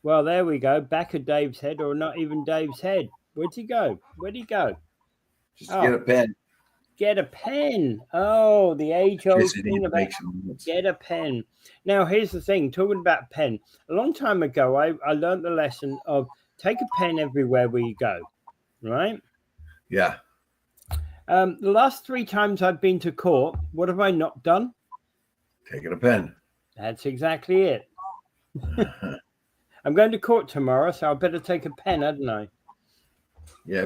Well, there we go. Back of Dave's head, or not even Dave's head. Where'd he go? Where'd he go? Just get a pen. Get a pen. Oh, the age-old thing about get a pen. Now, here's the thing. Talking about pen. A long time ago, I learned the lesson of take a pen everywhere where you go. Right? Yeah. The last 3 times I've been to court, what have I not done? Taking a pen. That's exactly it. I'm going to court tomorrow, so I better take a pen, hadn't I? Yeah,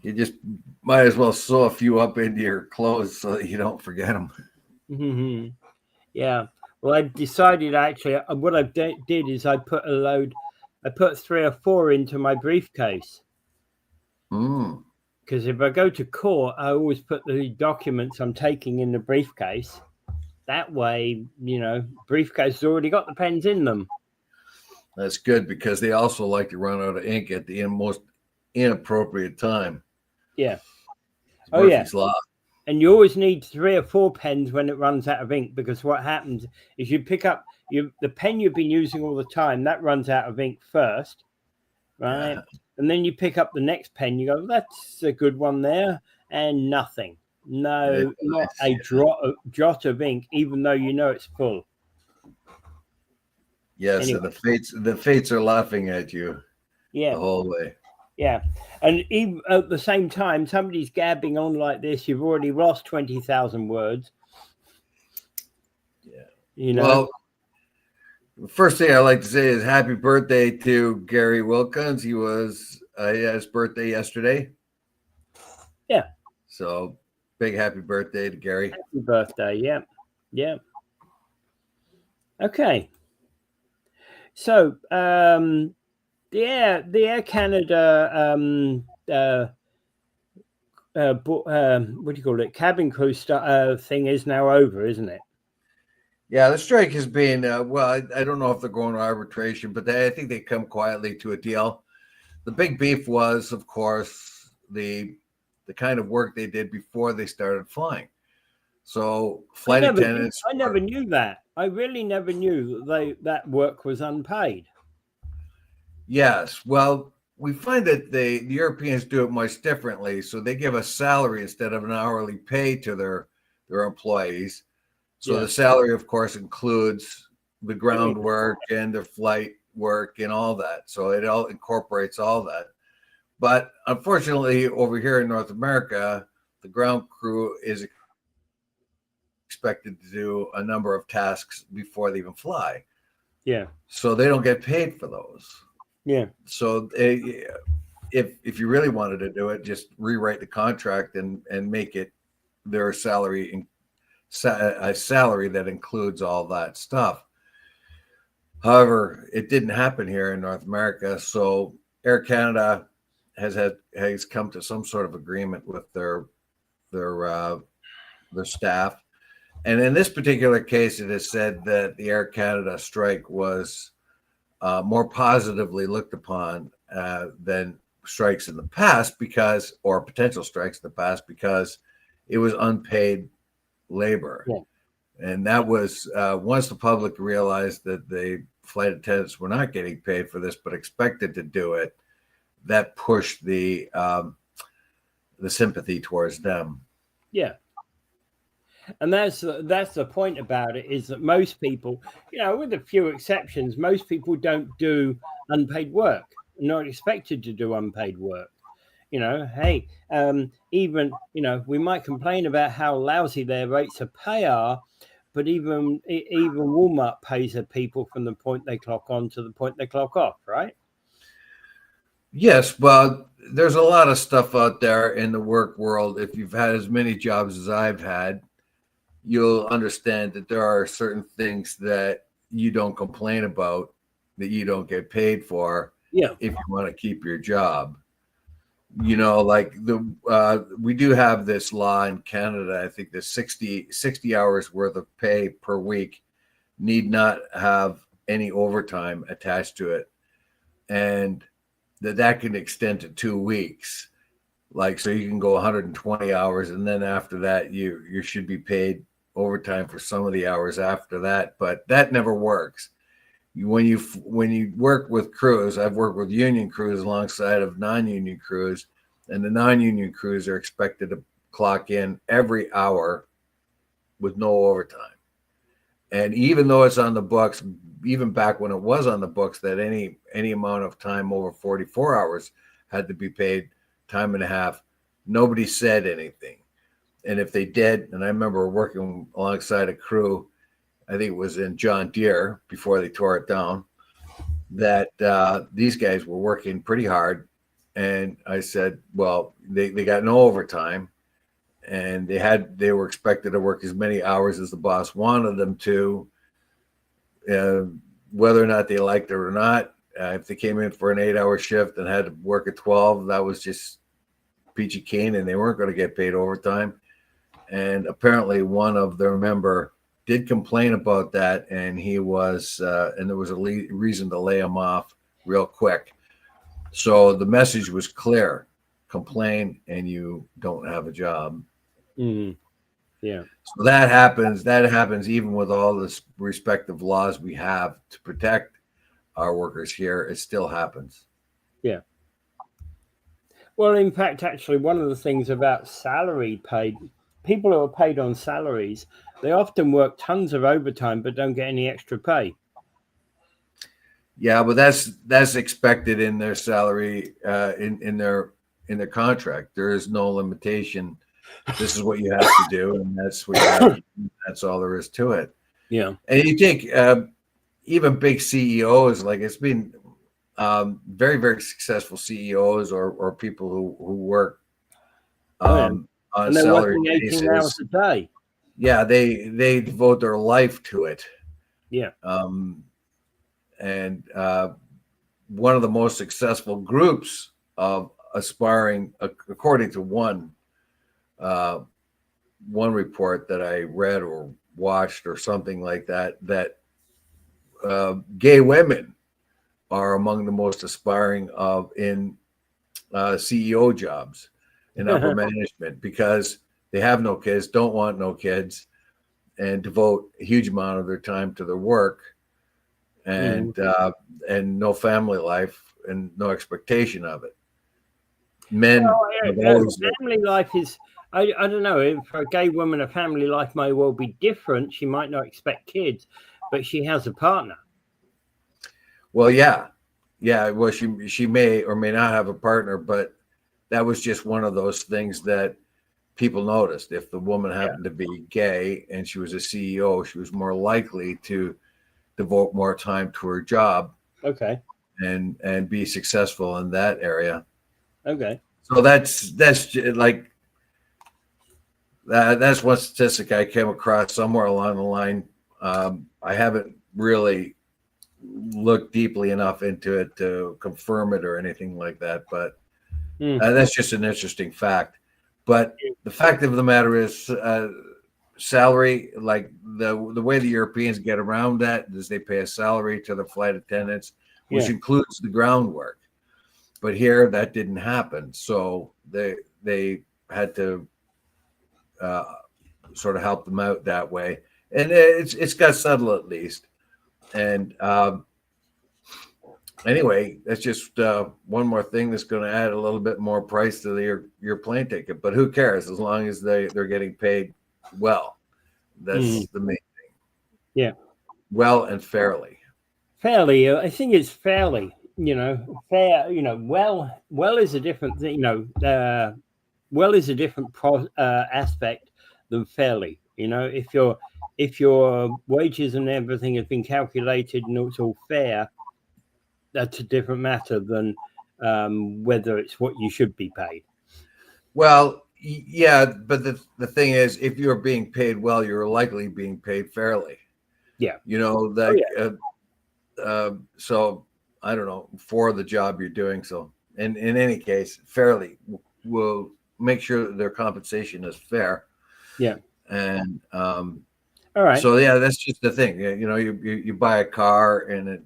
you just might as well sew a few up into your clothes so that you don't forget them. Mm-hmm. Yeah. Well, I decided actually what I did is I put 3 or 4 into my briefcase. Because if I go to court, I always put the documents I'm taking in the briefcase. That way, briefcase has already got the pens in them. That's good because they also like to run out of ink at the most inappropriate time. Yeah. Murphy's Law. And you always need 3 or 4 pens when it runs out of ink, because what happens is you pick up the pen you've been using all the time, that runs out of ink first, right? Yeah. And then you pick up the next pen, you go, that's a good one there, and nothing. No, not a jot of ink, even though you know it's full. Yes, anyway. And the fates are laughing at you. Yeah. The whole way. Yeah. And even at the same time, somebody's gabbing on like this, you've already lost 20,000 words. Yeah. Well, the first thing I like to say is happy birthday to Gary Wilkins. He was his birthday yesterday. Yeah. So big happy birthday to Gary. Happy birthday. Yeah. Yeah. Okay. So, the Air Canada, what do you call it? Cabin crew thing is now over, isn't it? Yeah, the strike has been, well, I don't know if they're going to arbitration, but I think they come quietly to a deal. The big beef was, of course, the kind of work they did before they started flying. So flight attendants. I never knew that. I really never knew that work was unpaid. Yes. Well, we find that the Europeans do it much differently. So they give a salary instead of an hourly pay to their employees. So the salary, of course, includes the ground work and the flight work and all that. So it all incorporates all that. But unfortunately, over here in North America, the ground crew is expected to do a number of tasks before they even fly. Yeah. So they don't get paid for those. Yeah. So if you really wanted to do it, just rewrite the contract and make it their salary, a salary that includes all that stuff. However, it didn't happen here in North America. So Air Canada has come to some sort of agreement with their staff. And in this particular case, it is said that the Air Canada strike was more positively looked upon than strikes in the past or potential strikes in the past, because it was unpaid labor. Yeah. And that was once the public realized that the flight attendants were not getting paid for this, but expected to do it, that pushed the sympathy towards them. Yeah. And that's the point about it, is that most people, with a few exceptions, most people don't do unpaid work, not expected to do unpaid work. Hey, even, we might complain about how lousy their rates of pay are, but even Walmart pays their people from the point they clock on to the point they clock off, right? Yes, well, there's a lot of stuff out there in the work world. If you've had as many jobs as I've had, you'll understand that there are certain things that you don't complain about, that you don't get paid for. Yeah. If you want to keep your job. Like we do have this law in Canada. I think the 60 hours worth of pay per week need not have any overtime attached to it. And that can extend to 2 weeks. Like, so you can go 120 hours, and then after that, you should be paid overtime for some of the hours after that. But that never works. when you work with crews, I've worked with union crews alongside of non-union crews, and the non-union crews are expected to clock in every hour with no overtime. And even though it's on the books, even back when it was on the books that any amount of time over 44 hours had to be paid time and a half, nobody said anything. And if they did, and I remember working alongside a crew, I think it was in John Deere before they tore it down, that these guys were working pretty hard. And I said, well, they got no overtime, and they were expected to work as many hours as the boss wanted them to, whether or not they liked it or not. If they came in for an 8-hour shift and had to work at 12, that was just peachy keen, and they weren't going to get paid overtime. And apparently one of their member did complain about that, and he was and there was a reason to lay him off real quick. So the message was clear: complain and you don't have a job. Yeah. So that happens even with all the respective laws we have to protect our workers here. It still happens. Yeah. Well, in fact, actually, one of the things about salary paid people who are paid on salaries, they often work tons of overtime but don't get any extra pay. Yeah, but that's expected in their salary, in their contract. There is no limitation. This is what you have to do, and that's what you have to do. That's all there is to it. Yeah. And you take even big CEOs, like it's been very, very successful CEOs or people who work on and they're salary working 18 basis. hours a day. Yeah, they devote their life to it. Yeah. And one of the most successful groups of aspiring, according to one report that I read or watched or something like that, that gay women are among the most aspiring in CEO jobs in upper management, because they have no kids, don't want no kids, and devote a huge amount of their time to their work, and no family life and no expectation of it. Men, family life is, I don't know, for a gay woman, a family life may well be different. She might not expect kids, but she has a partner. Well, yeah. Well, she may or may not have a partner, but that was just one of those things that people noticed. If the woman happened to be gay and she was a CEO, she was more likely to devote more time to her job. Okay. And be successful in that area. Okay. So that's like that's one statistic I came across somewhere along the line. I haven't really looked deeply enough into it to confirm it or anything like that, but that's just an interesting fact. But the fact of the matter is, salary, like the way the Europeans get around that is they pay a salary to the flight attendants, which includes the groundwork. But here that didn't happen, so they had to sort of help them out that way, and it's got subtle at least. And anyway, that's just one more thing that's going to add a little bit more price to your plane ticket. But who cares, as long as they're getting paid well. That's the main thing. Yeah. Well and fairly. Fairly, I think it's fairly. Fair. Well is a different thing. Well is a different aspect than fairly. If your wages and everything have been calculated and it's all fair, that's a different matter than whether it's what you should be paid. Well, yeah, but the thing is, if you're being paid well, you're likely being paid fairly. Yeah. So I don't know, for the job you're doing. So in any case, fairly will make sure that their compensation is fair. Yeah. And all right. So yeah, that's just the thing. You buy a car and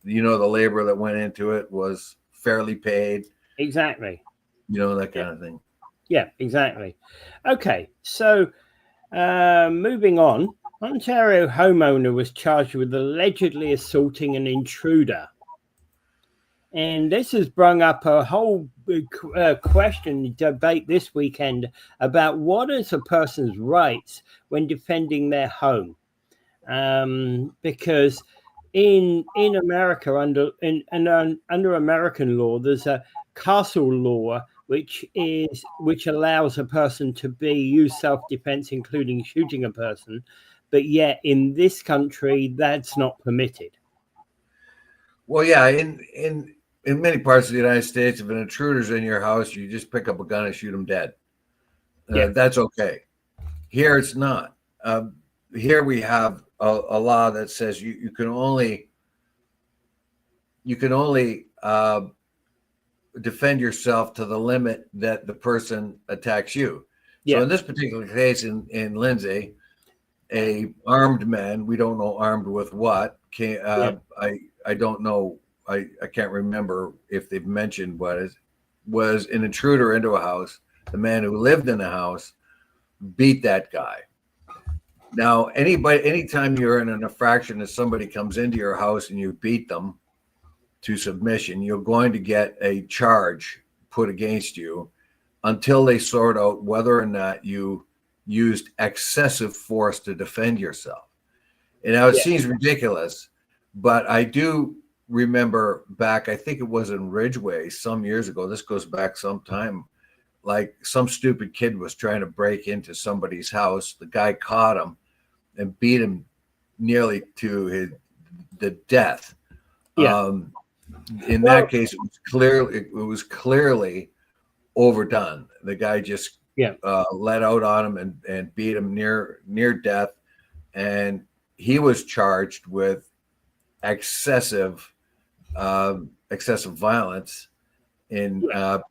the labor that went into it was fairly paid. Exactly. That kind of thing. Yeah, exactly. Okay, so moving on. Ontario homeowner was charged with allegedly assaulting an intruder. And this has brought up a whole question, debate this weekend about what is a person's rights when defending their home. Because in America, under American law, there's a castle law which allows a person to use self-defense, including shooting a person, but yet in this country that's not permitted. Well, yeah, in many parts of the United States, if an intruder's in your house, you just pick up a gun and shoot them dead. That's okay. Here it's not. Here we have a law that says you can only defend yourself to the limit that the person attacks you. So in this particular case, in Lindsay, a armed man, we don't know armed with what, I don't know, I can't remember if they've mentioned what is, was an intruder into a house. The man who lived in the house beat that guy. Now, anytime you're in an infraction that somebody comes into your house and you beat them to submission, you're going to get a charge put against you until they sort out whether or not you used excessive force to defend yourself. And now it seems ridiculous, but I do remember back, I think it was in Ridgeway some years ago, this goes back some time, like some stupid kid was trying to break into somebody's house. The guy caught him and beat him nearly to the death. In that case, it was clearly overdone. The guy just let out on him and beat him near death, and he was charged with excessive violence in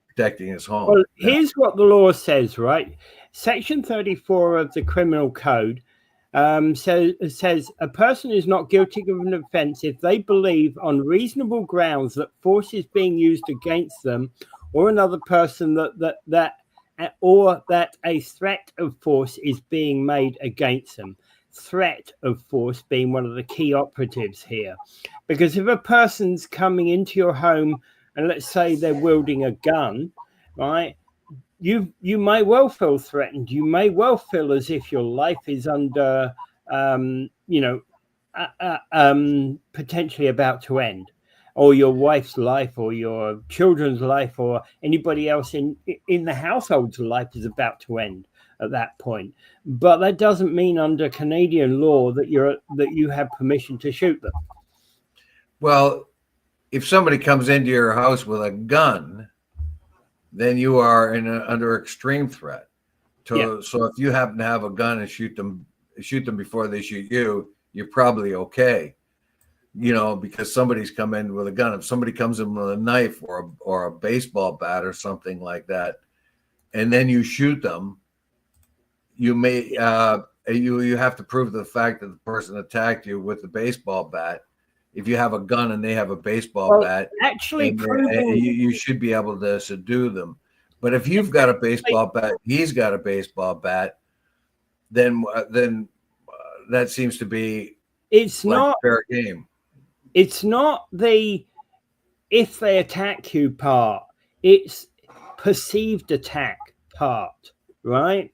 protecting his home. Well, here's what the law says, right? Section 34 of the Criminal Code says a person is not guilty of an offence if they believe on reasonable grounds that force is being used against them or another person, or that a threat of force is being made against them. Threat of force being one of the key operatives here, because if a person's coming into your home and let's say they're wielding a gun, right? You may well feel threatened. You may well feel as if your life is under, potentially about to end, or your wife's life, or your children's life, or anybody else in the household's life is about to end at that point. But that doesn't mean under Canadian law that you have permission to shoot them. Well, if somebody comes into your house with a gun, then you are under extreme threat. So if you happen to have a gun and shoot them before they shoot you, you're probably okay. Because somebody's come in with a gun. If somebody comes in with a knife or a baseball bat or something like that, and then you shoot them, you may you have to prove the fact that the person attacked you with the baseball bat. If you have a gun and they have a baseball bat, actually, you should be able to subdue them. But if you've got a baseball bat, he's got a baseball bat, then that seems to be not fair game. It's not the if they attack you part; it's perceived attack part, right?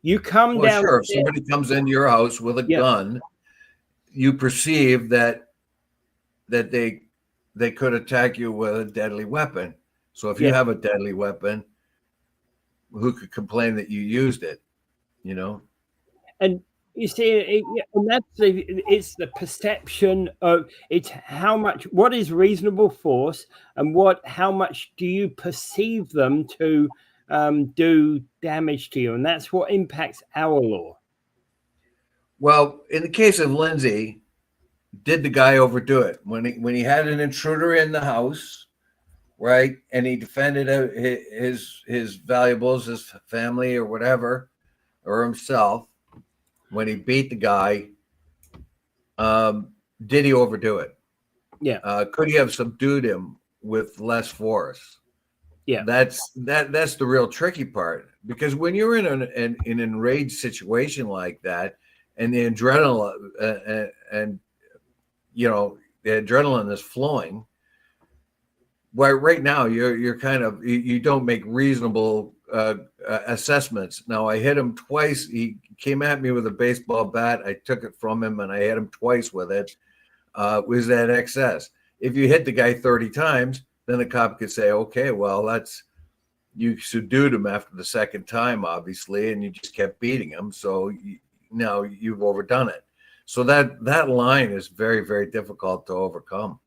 You come down. Sure. If somebody comes into your house with a gun, you perceive that they could attack you with a deadly weapon. So if you have a deadly weapon, who could complain that you used it? And you see, it's the perception of what is reasonable force, and how much do you perceive them to do damage to you, and that's what impacts our law. Well, in the case of Lindsay, did the guy overdo it when he had an intruder in the house, right? And he defended his valuables, his family, or whatever, or himself. When he beat the guy, did he overdo it? Yeah. Could he have subdued him with less force? Yeah. That's the real tricky part, because when you're in an enraged situation like that, and the adrenaline and you know, the adrenaline is flowing. Well, right now you're kind of, you don't make reasonable assessments. Now I hit him twice. He came at me with a baseball bat. I took it from him and I hit him twice with it. Was that excess? If you hit the guy 30 times, then the cop could say, okay, well, you subdued him after the second time, obviously, and you just kept beating him. So now you've overdone it. So that line is very, very difficult to overcome.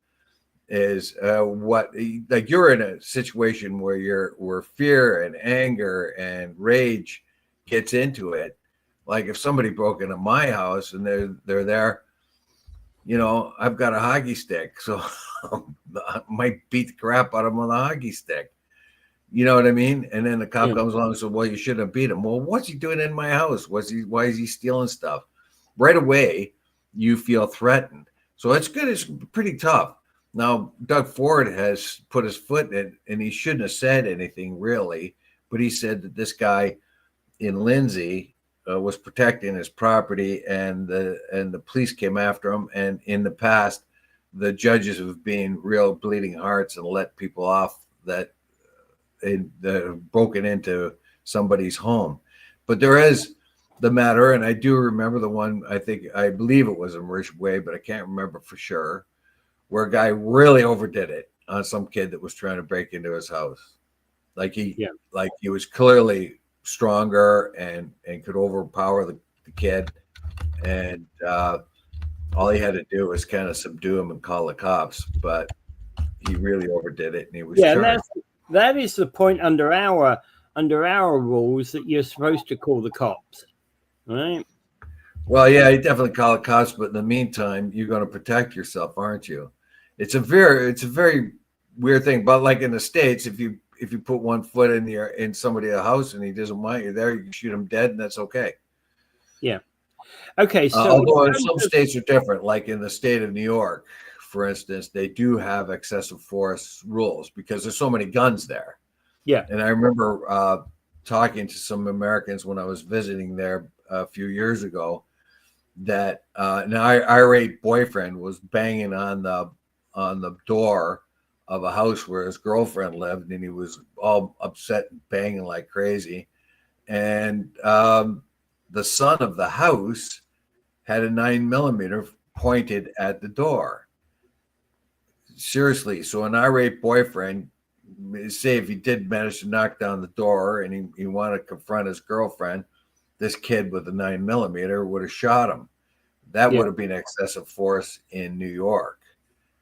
Is what, like, you're in a situation where fear and anger and rage gets into it. Like if somebody broke into my house and they're there, you know, I've got a hockey stick, so I might beat the crap out of him with a hockey stick. You know what I mean? And then the cop comes along and says, well, you shouldn't have beat him. Well, what's he doing in my house? Why is he stealing stuff? Right away, you feel threatened. So it's good. It's pretty tough. Now, Doug Ford has put his foot in it, and he shouldn't have said anything really, but he said that this guy in Lindsay was protecting his property, and the police came after him. And in the past, the judges have been real bleeding hearts and let people off that have broken into somebody's home. But there is the matter, and I do remember the one, I believe it was in Ridgeway, but I can't remember for sure, where a guy really overdid it on some kid that was trying to break into his house. Like he was clearly stronger and could overpower the kid. And all he had to do was kind of subdue him and call the cops. But he really overdid it, and he was charged. That is the point under our rules, that you're supposed to call the cops, right? Well, yeah, you definitely call the cops, but in the meantime, you're going to protect yourself, aren't you? It's a very weird thing. But like in the States, if you put one foot in somebody's house and he doesn't want you there, you can shoot him dead, and that's okay. Yeah. Okay. So although in some states are different, like in the state of New York, for instance, they do have excessive force rules because there's so many guns there. Yeah. And I remember talking to some Americans when I was visiting there a few years ago, that an irate boyfriend was banging on the door of a house where his girlfriend lived, and he was all upset and banging like crazy. And the son of the house had a 9mm pointed at the door. Seriously. So an irate boyfriend, say if he did manage to knock down the door and he wanted to confront his girlfriend, this kid with a 9mm would have shot him. That would have been excessive force in New York.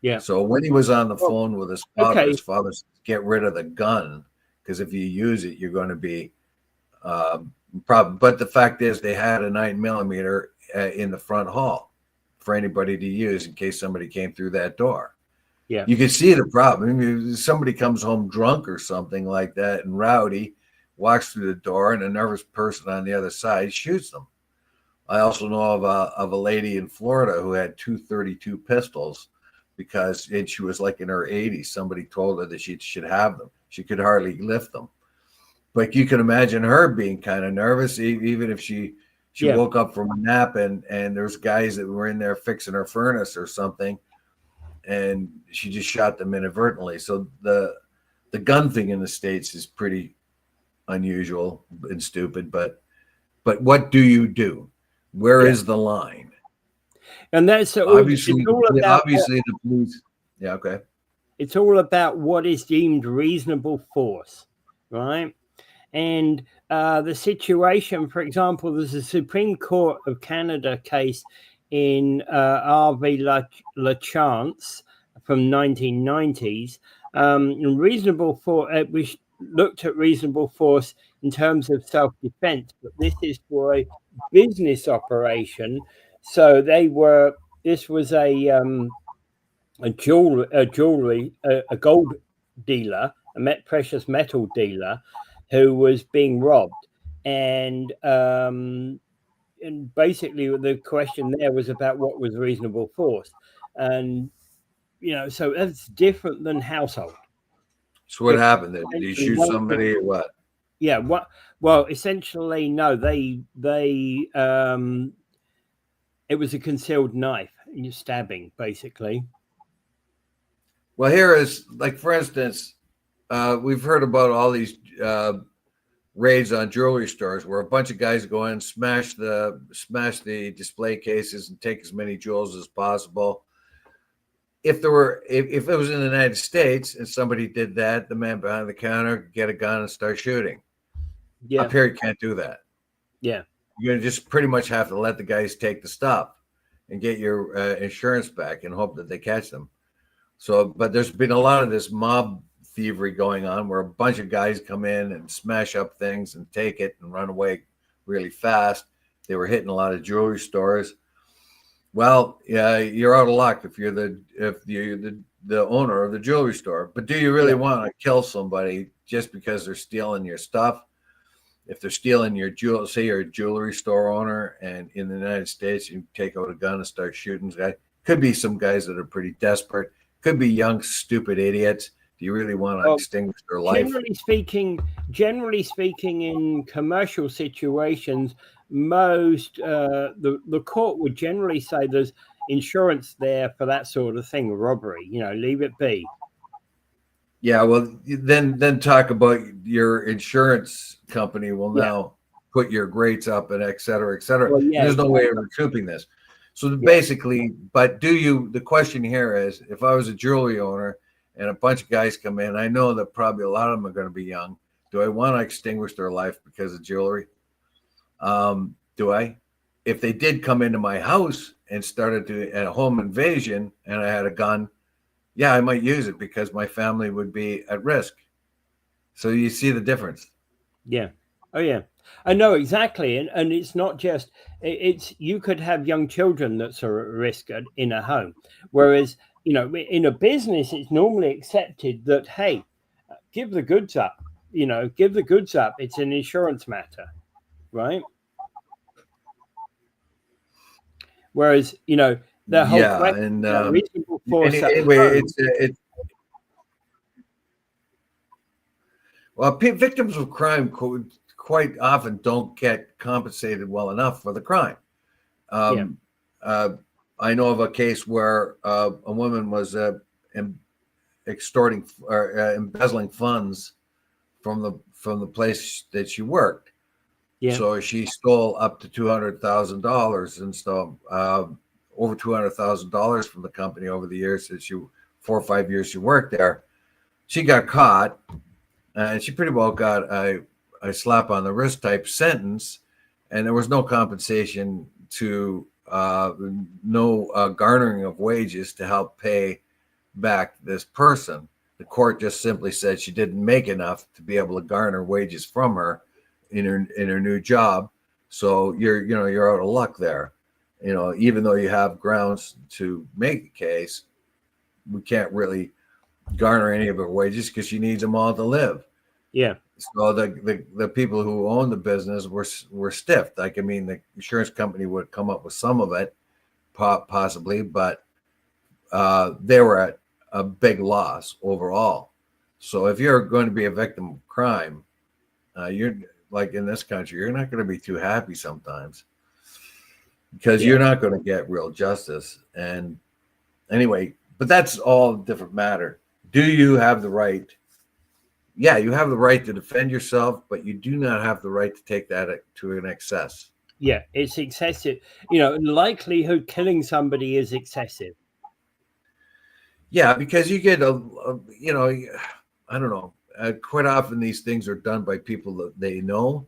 Yeah. So when he was on the phone with his father, his father said, get rid of the gun, because if you use it, you're going to be problem. But the fact is, they had a 9mm in the front hall for anybody to use in case somebody came through that door. Yeah. You can see the problem. I mean, if somebody comes home drunk or something like that and rowdy, walks through the door, and a nervous person on the other side shoots them. I also know of a lady in Florida who had 232 pistols because she was like in her 80s. Somebody told her that she should have them. She could hardly lift them. But you can imagine her being kind of nervous, even if she woke up from a nap and there's guys that were in there fixing her furnace or something, and she just shot them inadvertently. So the gun thing in the States is pretty unusual and stupid. But what do you do? Where is the line? And that's obviously the police. Yeah, okay. It's all about what is deemed reasonable force, right? And the situation, for example, there's a Supreme Court of Canada case in R.V. LaChance from 1990s. Reasonable force, we looked at reasonable force in terms of self-defense, but this is for a business operation. So this was a gold dealer, a precious metal dealer, who was being robbed, and basically the question there was about what was reasonable force, and so that's different than household. So what happened then? Did you shoot somebody or what? Yeah, well, essentially no. They It was a concealed knife. You're stabbing, basically. Well, here is, like, for instance, we've heard about all these raids on jewelry stores where a bunch of guys go in, smash the display cases, and take as many jewels as possible. If it was in the United States and somebody did that, the man behind the counter could get a gun and start shooting. Yeah. Up here, you can't do that. Yeah. You're gonna just pretty much have to let the guys take the stuff and get your insurance back and hope that they catch them. So, but there's been a lot of this mob thievery going on where a bunch of guys come in and smash up things and take it and run away really fast. They were hitting a lot of jewelry stores. Well, yeah, you're out of luck if you're the owner of the jewelry store. But do you really want to kill somebody just because they're stealing your stuff? If they're stealing your jewel, say you're a jewelry store owner, and in the United States you take out a gun and start shooting guys. Could be some guys that are pretty desperate. Could be young, stupid idiots. Do you really want to extinguish their life? Generally speaking, in commercial situations, most the court would generally say there's insurance there for that sort of thing, robbery. Leave it be. Yeah, well, then talk about your insurance company will now put your rates up and et cetera, et cetera. Well, there's no way of recouping this. So basically, but the question here is, if I was a jewelry owner and a bunch of guys come in, I know that probably a lot of them are going to be young. Do I want to extinguish their life because of jewelry? Do I? If they did come into my house and started a home invasion and I had a gun, yeah, I might use it because my family would be at risk. So you see the difference. Yeah. Oh, yeah. I know exactly. And it's not just, you could have young children that's at risk in a home. Whereas, in a business, it's normally accepted that, hey, give the goods up. Give the goods up. It's an insurance matter, right? Whereas, the whole reasonable force. Anyway, victims of crime quite often don't get compensated well enough for the crime. I know of a case where a woman was extorting or embezzling funds from the place that she worked. Yeah. So she stole up to $200,000 and so over $200,000 from the company over the years that 4 or 5 years she worked there. She got caught, and she pretty well got a slap on the wrist type sentence, and there was no compensation to no garnering of wages to help pay back this person. The court just simply said she didn't make enough to be able to garner wages from her in her new job. So you're out of luck there. Even though you have grounds to make the case, we can't really garner any of her wages because she needs them all to live. Yeah. So the people who own the business were stiffed. Like, I mean, the insurance company would come up with some of it, possibly, but they were at a big loss overall. So if you're going to be a victim of crime, you're like in this country, you're not going to be too happy sometimes because you're not going to get real justice. And anyway, but that's all a different matter. Do you have the right? Yeah, you have the right to defend yourself, but you do not have the right to take that to an excess. Yeah, it's excessive. Likelihood killing somebody is excessive. Yeah, because you get I don't know. Quite often these things are done by people that they know.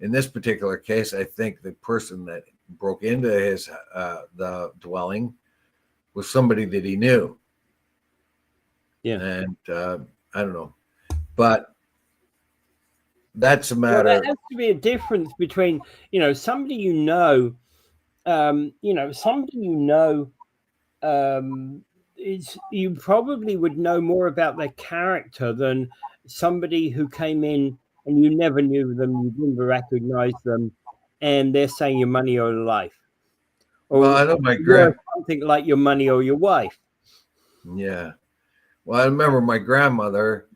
In this particular case, I think the person that broke into his the dwelling was somebody that he knew. Yeah, and I don't know, but that's a matter. Well, there has to be a difference between somebody you probably would know more about their character than somebody who came in and you never knew them, you didn't recognize them, and they're saying your money or your life. Or I know something like your money or your wife. Yeah. Well, I remember my grandmother,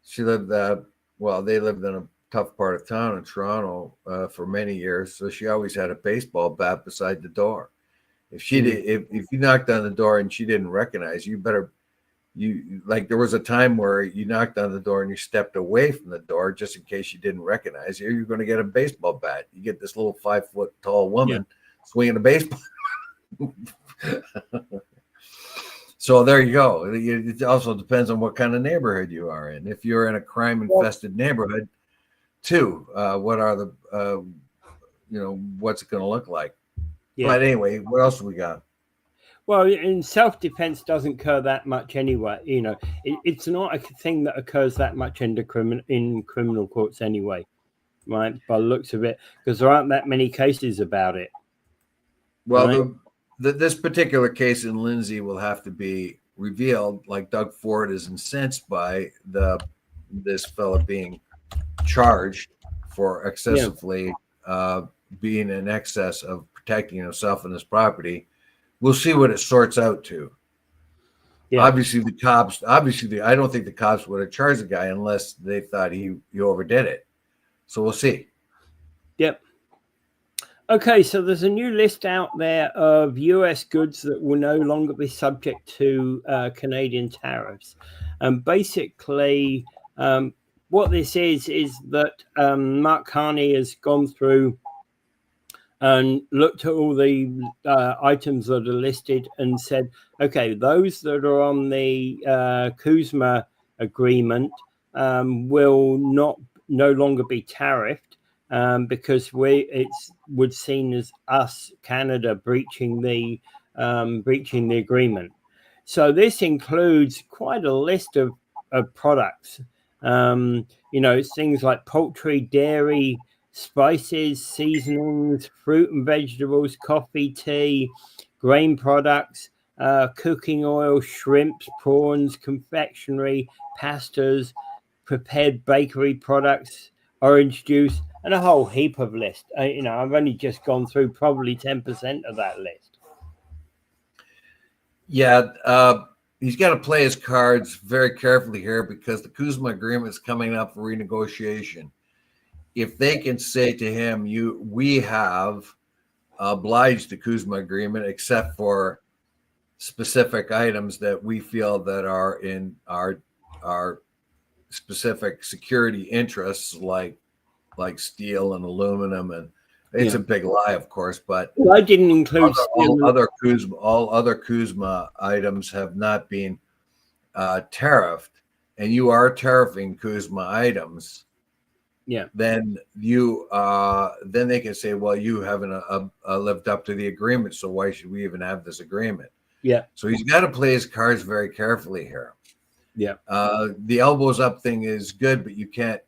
she lived they lived in a tough part of town in Toronto for many years. So she always had a baseball bat beside the door. If she did, if you knocked on the door and she didn't recognize you, like there was a time where you knocked on the door and you stepped away from the door just in case she didn't recognize you. You're going to get a baseball bat. You get this little 5 foot tall woman swinging a baseball. So there you go. It also depends on what kind of neighborhood you are in. If you're in a crime infested neighborhood, too, what are the what's it going to look like? Yeah. But anyway, what else we got? Well, in self-defense doesn't occur that much anyway. It's not a thing that occurs that much in criminal courts anyway, right? By the looks of it, because there aren't that many cases about it. Well, right? This particular case in Lindsay will have to be revealed. Like Doug Ford is incensed by this fella being charged for excessively being in excess of protecting himself and his property. We'll see what it sorts out to. Yeah. Obviously, I don't think the cops would have charged the guy unless they thought he overdid it. So we'll see. Yep. Okay, so there's a new list out there of U.S. goods that will no longer be subject to Canadian tariffs. And basically, what this is that Mark Carney has gone through and looked at all the items that are listed and said, okay, those that are on the CUSMA agreement will no longer be tariffed because would seen as us, Canada, breaching the agreement. So this includes quite a list of products. Things like poultry, dairy, spices, seasonings, fruit and vegetables, coffee, tea, grain products, cooking oil, shrimps, prawns, confectionery, pastas, prepared bakery products, orange juice, and a whole heap of list. I've only just gone through probably 10% of that list. Yeah, he's got to play his cards very carefully here because the CUSMA agreement is coming up for renegotiation. If they can say to him, we have obliged the CUSMA agreement except for specific items that we feel that are in our specific security interests, like steel and aluminum, and it's a big lie, of course. But I didn't include all other CUSMA items have not been tariffed, and you are tariffing CUSMA items. Yeah. Then then they can say, well, you haven't lived up to the agreement, so why should we even have this agreement? Yeah. So he's got to play his cards very carefully here. Yeah. The elbows up thing is good, but you can't.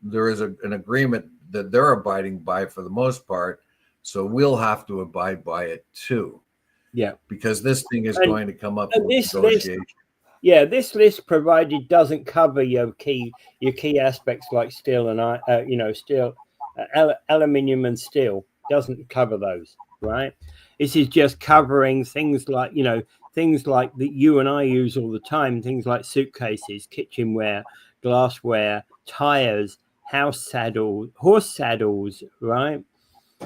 There is an agreement that they're abiding by for the most part, so we'll have to abide by it too. Yeah. Because this thing is going to come up in negotiation. This list provided doesn't cover your key aspects like steel and steel, aluminium and steel doesn't cover those, right? This is just covering things like that you and I use all the time, things like suitcases, kitchenware, glassware, tires, horse saddles, right?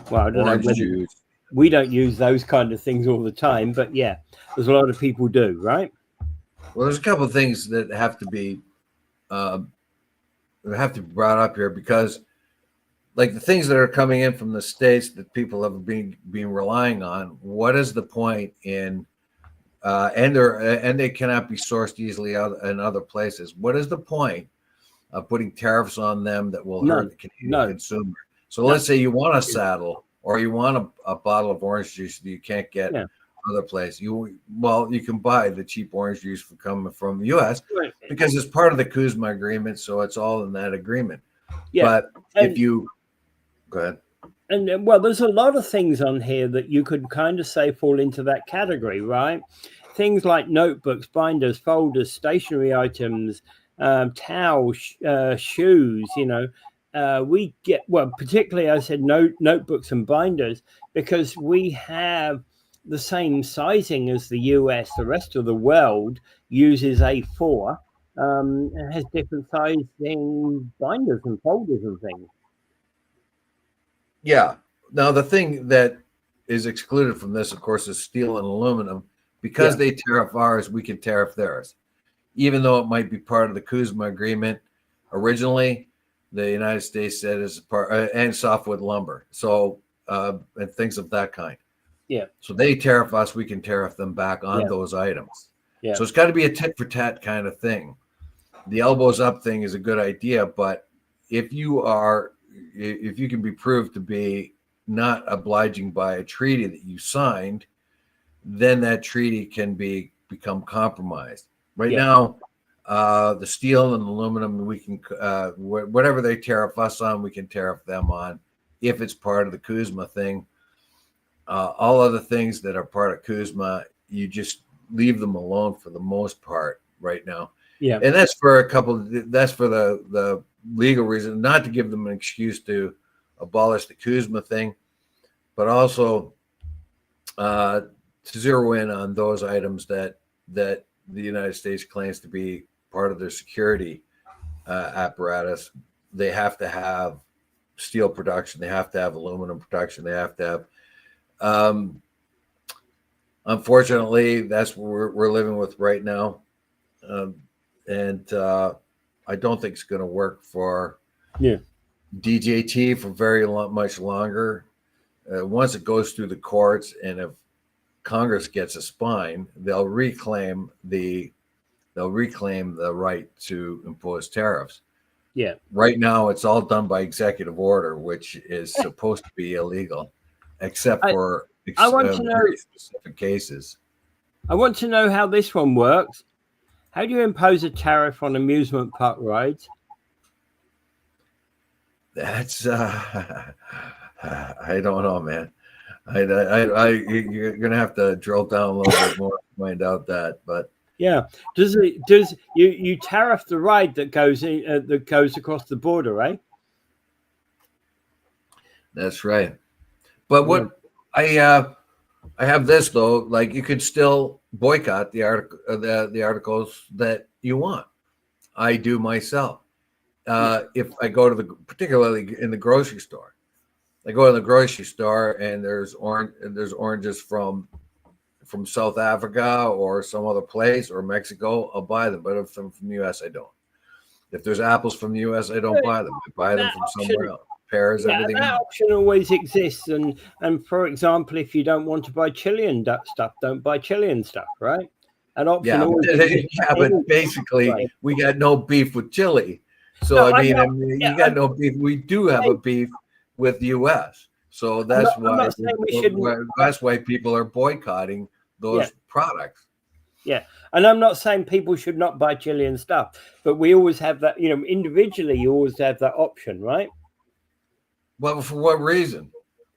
Well, I don't know. We don't use those kind of things all the time, but yeah, there's a lot of people do, right? Well, there's a couple of things that have to be brought up here because, like the things that are coming in from the States that people have been relying on. What is the point in? And they cannot be sourced easily out in other places. What is the point of putting tariffs on them that will hurt the Canadian consumer? So let's say you want a saddle or you want a bottle of orange juice that you can't get. Yeah. Other place you can buy the cheap orange juice coming from the U.S. Right. Because it's part of the CUSMA agreement, so it's all in that agreement. Yeah, but if you go ahead, and there's a lot of things on here that you could kind of say fall into that category, right? Things like notebooks, binders, folders, stationery items, towels, shoes. We get particularly I said notebooks and binders because we have the same sizing as the US. The rest of the world uses A4 and has different sizing binders and folders and things. Yeah. Now the thing that is excluded from this, of course, is steel and aluminum. Because they tariff ours, we can tariff theirs. Even though it might be part of the Kuzma agreement originally, the United States said as part, and softwood lumber. So, and things of that kind. Yeah. So they tariff us, we can tariff them back on those items. Yeah. So it's got to be a tit for tat kind of thing. The elbows up thing is a good idea, but if you can be proved to be not obliging by a treaty that you signed, then that treaty can become compromised. Right now, the steel and aluminum, we can whatever they tariff us on, we can tariff them on if it's part of the Kuzma thing. All other things that are part of Kuzma, you just leave them alone for the most part right now. Yeah, and that's for the legal reason, not to give them an excuse to abolish the Kuzma thing, but also to zero in on those items that the United States claims to be part of their security apparatus. They have to have steel production. They have to have aluminum production. They have to have. Unfortunately, that's what we're living with right now, and I don't think it's going to work for DJT for very much longer. Once it goes through the courts, and if Congress gets a spine, they'll reclaim the right to impose tariffs. Yeah. Right now, it's all done by executive order, which is supposed to be illegal, except for very specific cases. I want to know how this one works. How do you impose a tariff on amusement park rides? That's I don't know, man. You're gonna have to drill down a little bit more to find out that, but does you tariff the ride that goes across the border, right? That's right. But what I have this though, like you could still boycott the articles that you want. I do myself. If I go to particularly in the grocery store. I go to the grocery store and there's oranges from South Africa or some other place or Mexico, I'll buy them. But if they're from the US, I don't. If there's apples from the US, I don't buy them. I buy them from somewhere else. Pears, everything that else. option always exists. And for example, if you don't want to buy Chilean stuff, don't buy Chilean stuff, right? An option always exists. But basically we got no beef with Chile. So you got no beef. We do have a beef with the U.S. So that's why people are boycotting those products. Yeah, and I'm not saying people should not buy Chilean stuff, but we always have that. Individually, you always have that option, right? Well, for what reason?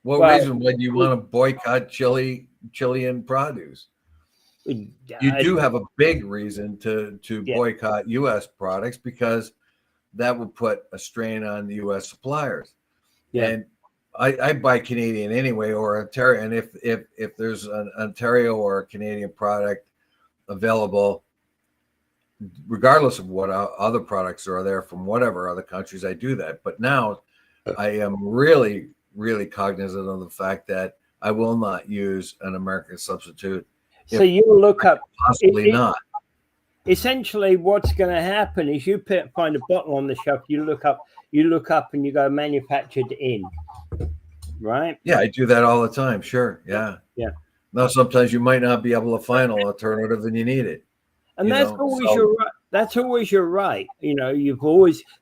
What reason would you want to boycott Chilean produce? You do have a big reason to boycott U.S. products because that would put a strain on the U.S. suppliers. Yeah. And I buy Canadian anyway, or Ontario. And if there's an Ontario or a Canadian product available, regardless of what other products are there from whatever other countries, I do that. But now I am really, really cognizant of the fact that I will not use an American substitute. So you look up possibly not. Essentially, what's going to happen is you find a bottle on the shelf. You look up, and you go manufactured in, right? Yeah, I do that all the time. Sure, yeah. Now, sometimes you might not be able to find an alternative, and you need it. And that's always your right. That's always your right.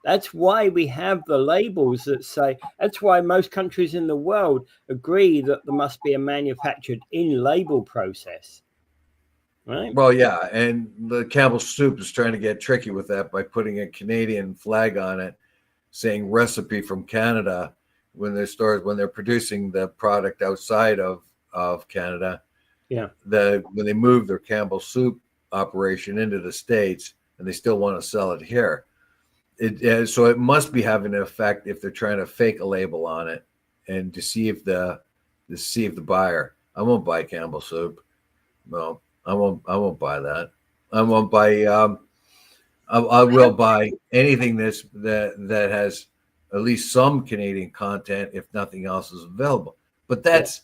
That's why we have the labels that say. That's why most countries in the world agree that there must be a manufactured in label process. Right. Well, yeah, and the Campbell's Soup is trying to get tricky with that by putting a Canadian flag on it, saying recipe from Canada when they're producing the product outside of Canada. Yeah. When they move their Campbell's Soup operation into the States and they still want to sell it here, so it must be having an effect if they're trying to fake a label on it and deceive the buyer. I won't buy Campbell's Soup. No. I won't buy that. I won't buy. I will buy anything that has at least some Canadian content, if nothing else is available. But that's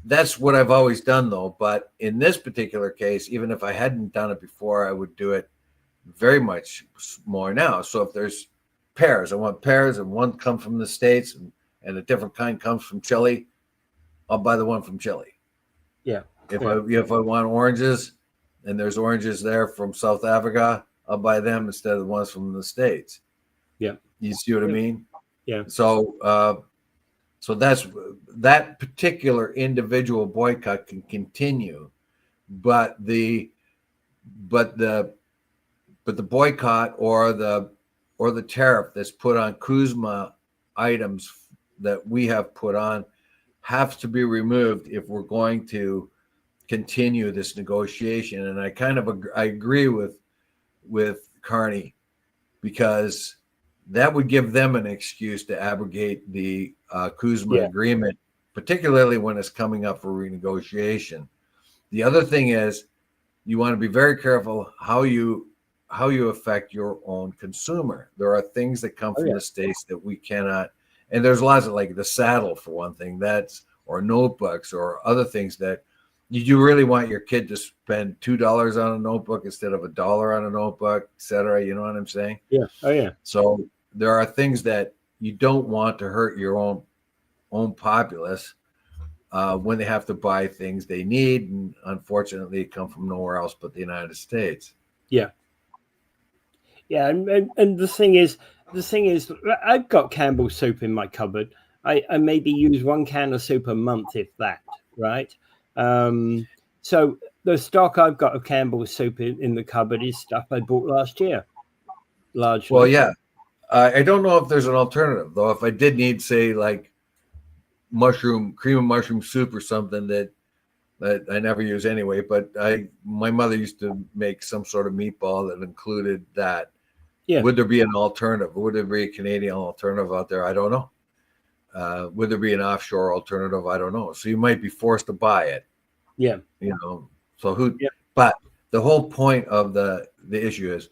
that's what I've always done, though. But in this particular case, even if I hadn't done it before, I would do it very much more now. So if there's pears, I want pears, and one comes from the States, and a different kind comes from Chile, I'll buy the one from Chile. Yeah. If I want oranges, and there's oranges there from South Africa, I'll buy them instead of the ones from the States. Yeah. You see what I mean? Yeah. So that's that particular individual boycott can continue, but the boycott or the tariff that's put on Kuzma items that we have put on have to be removed if we're going to continue this negotiation. And I agree with Carney, because that would give them an excuse to abrogate the Kuzma agreement, particularly when it's coming up for renegotiation. The other thing is, you want to be very careful how you affect your own consumer. There are things that come from the States that we cannot, and there's lots of, like the saddle for one thing, or notebooks or other things that you really want your kid to spend $2 on a notebook instead of $1 on a notebook, et cetera. You know what I'm saying? Yeah. Oh yeah. So there are things that you don't want to hurt your own populace when they have to buy things they need, and unfortunately come from nowhere else but the United States. Yeah. Yeah, and the thing is, I've got Campbell's soup in my cupboard. I maybe use 1 can of soup a month, if that, right? So the stock I've got of Campbell's soup in the cupboard is stuff I bought last year, largely. Well, yeah. I don't know if there's an alternative, though. If I did need, say, like cream of mushroom soup or something that I never use anyway, but my mother used to make some sort of meatball that included that. Yeah. Would there be an alternative? Would there be a Canadian alternative out there? I don't know. Would there be an offshore alternative? I don't know. So you might be forced to buy it. Yeah. You know, so who, but the whole point of the issue is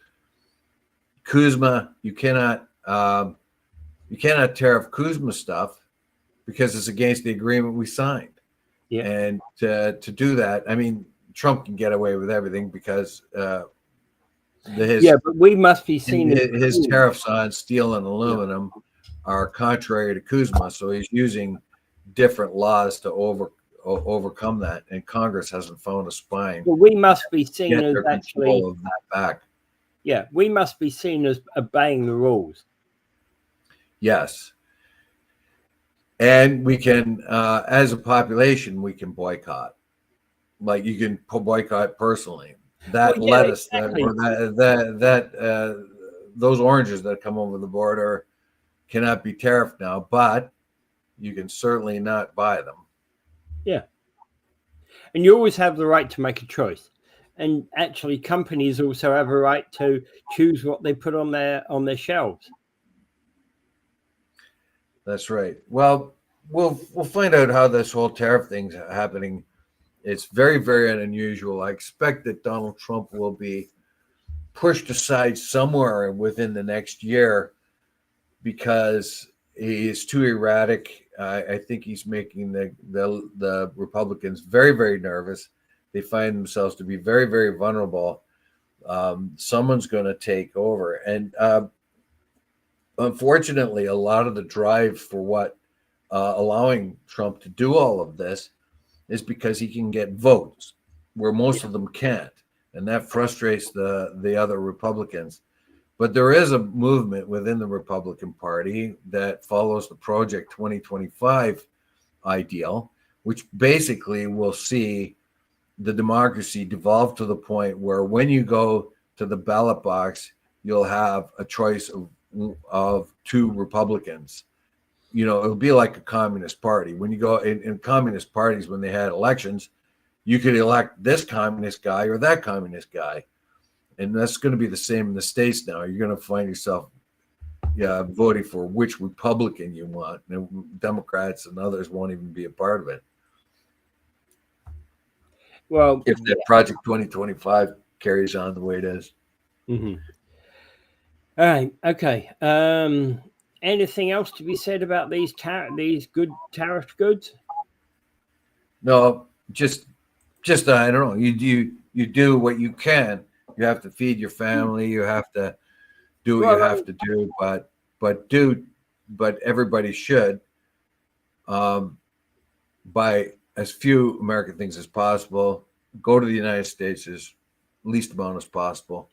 Kuzma, you cannot tariff Kuzma stuff because it's against the agreement we signed. Yeah. And to do that, I mean, Trump can get away with everything because but we must be seen his tariffs on steel and aluminum are contrary to Kuzma, so he's using different laws to overcome that, and Congress hasn't found a spine. Well, we must be seen as actually of that back. Yeah, we must be seen as obeying the rules. Yes. And we can, as a population, we can boycott. Like you can boycott personally. That lettuce, exactly. Those oranges that come over the border cannot be tariffed now, but you can certainly not buy them. Yeah. And you always have the right to make a choice. And actually, companies also have a right to choose what they put on their shelves. That's right. Well, we'll find out how this whole tariff thing's happening. It's very, very unusual. I expect that Donald Trump will be pushed aside somewhere within the next year because he is too erratic. I think he's making the Republicans very, very nervous. They find themselves to be very, very vulnerable. Someone's going to take over. And unfortunately, a lot of the drive for what allowing Trump to do all of this is because he can get votes where most of them can't. And that frustrates the other Republicans. But there is a movement within the Republican Party that follows the Project 2025 ideal, which basically will see the democracy devolve to the point where when you go to the ballot box, you'll have a choice of two Republicans. You know, it'll be like a communist party. When you go in communist parties, when they had elections, you could elect this communist guy or that communist guy. And that's going to be the same in the States now. You're going to find yourself voting for which Republican you want. And Democrats and others won't even be a part of it. Well, if that Project 2025 carries on the way it is. Mm-hmm. All right. Okay. Anything else to be said about these good tariff goods? No, just I don't know. You do what you can. You have to feed your family. You have to do what you have to do. But everybody should buy as few American things as possible. Go to the United States as least amount as possible.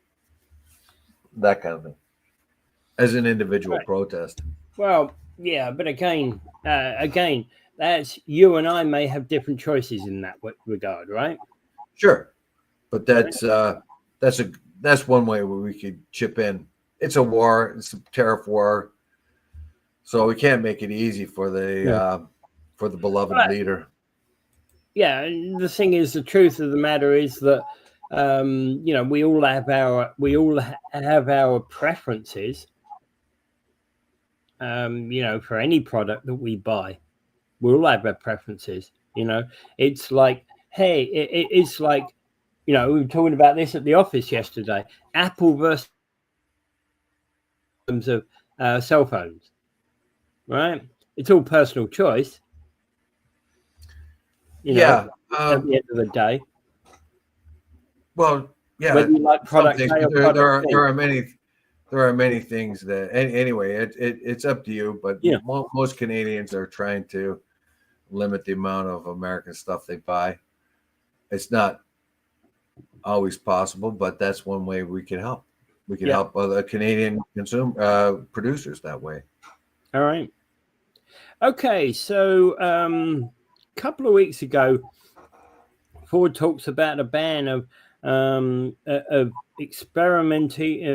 That kind of thing. As an individual protest. Well, yeah, but again, that's you and I may have different choices in that regard, right? Sure, but that's one way where we could chip in. It's a war. It's a tariff war, so we can't make it easy for the beloved leader. Yeah, and the thing is, the truth of the matter is that we all have our preferences. For any product that we buy, we all have our preferences. It's like, hey, it's like, we were talking about this at the office yesterday. Apple versus of cell phones, right? It's all personal choice. At the end of the day. Well, yeah. Whether you like product A or product B. There are many things that anyway. It's up to you. But most Canadians are trying to limit the amount of American stuff they buy. It's not always possible, but that's one way we can help. We can help other Canadian producers that way. All right. Okay, so a couple of weeks ago, Ford talks about a ban of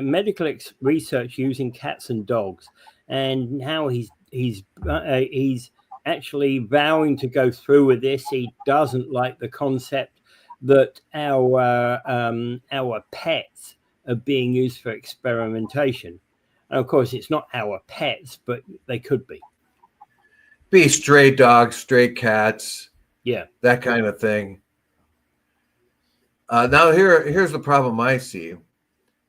medical research using cats and dogs, and how he's actually vowing to go through with this. He doesn't like the concept that our pets are being used for experimentation. And of course, it's not our pets, but they could be. Be stray dogs, stray cats, that kind of thing. Now here's the problem I see.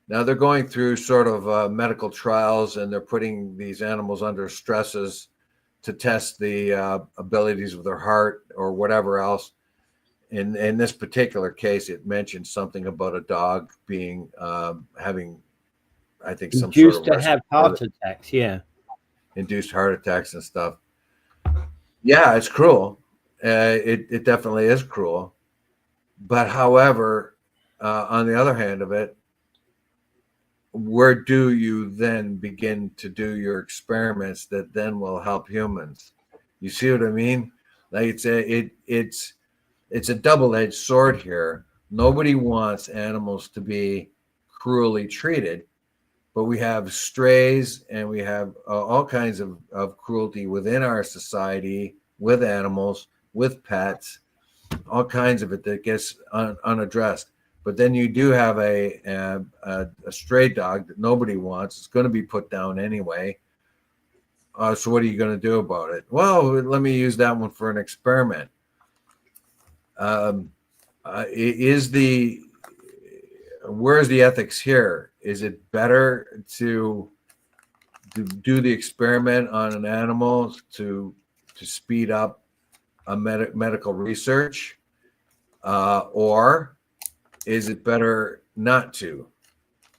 Now they're going through sort of medical trials, and they're putting these animals under stresses to test the abilities of their heart or whatever else. In this particular case, it mentioned something about a dog being having, I think, some induced sort of to have heart attacks. Yeah, induced heart attacks and stuff. Yeah, it's cruel. It definitely is cruel. But however, on the other hand of it, where do you then begin to do your experiments that then will help humans? You see what I mean? Like it's a double-edged sword here. Nobody wants animals to be cruelly treated, but we have strays and we have all kinds of cruelty within our society with animals, with pets, all kinds of it that gets unaddressed. But then you do have a stray dog that nobody wants. It's going to be put down anyway. So what are you going to do about it? Well, let me use that one for an experiment. Where's the ethics here? Is it better to do the experiment on an animal to speed up a medical research, or is it better not to